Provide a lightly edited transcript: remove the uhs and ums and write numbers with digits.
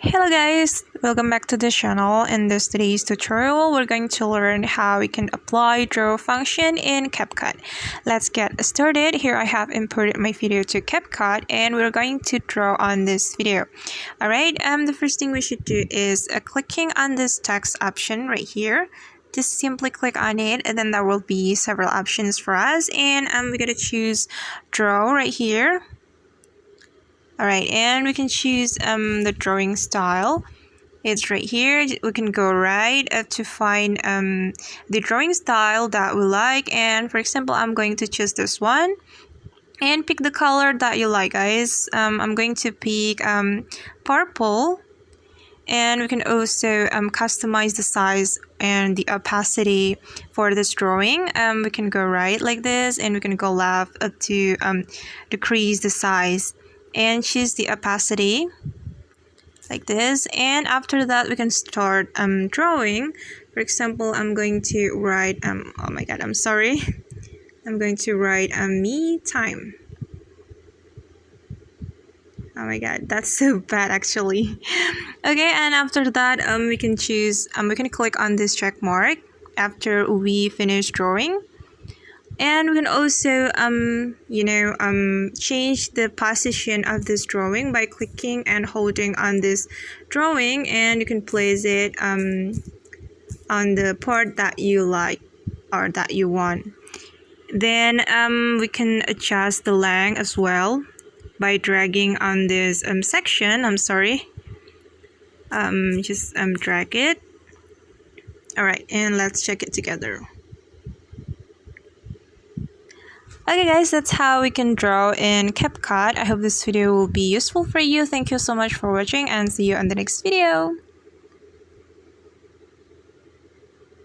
Hello guys, welcome back to the channel. In this today's tutorial, we're going to learn how we can apply draw function in CapCut. Let's get started. Here I have imported my video to CapCut and we're going to draw on this video. Alright, the first thing we should do is clicking on this text option right here. Just simply click on it and then there will be several options for us, and we're going to choose draw right here. Alright, and we can choose the drawing style. It's right here. We can go right to find the drawing style that we like, and for example I'm going to choose this one and pick the color that you like, guys. I'm going to pick purple, and we can also customize the size and the opacity for this drawing. We can go right like this, and we can go left up to decrease the size and choose the opacity like this. And after that we can start drawing. For example, I'm going to write I'm going to write me time. Oh my god, that's so bad actually. Okay, and after that we can choose we can click on this check mark after we finish drawing. And we can also change the position of this drawing by clicking and holding on this drawing, and you can place it on the part that you like or that you want. Then we can adjust the length as well by dragging on this section. Just drag it. Alright, and let's check it together. Okay guys, that's how we can draw in CapCut. I hope this video will be useful for you. Thank you so much for watching and see you on the next video.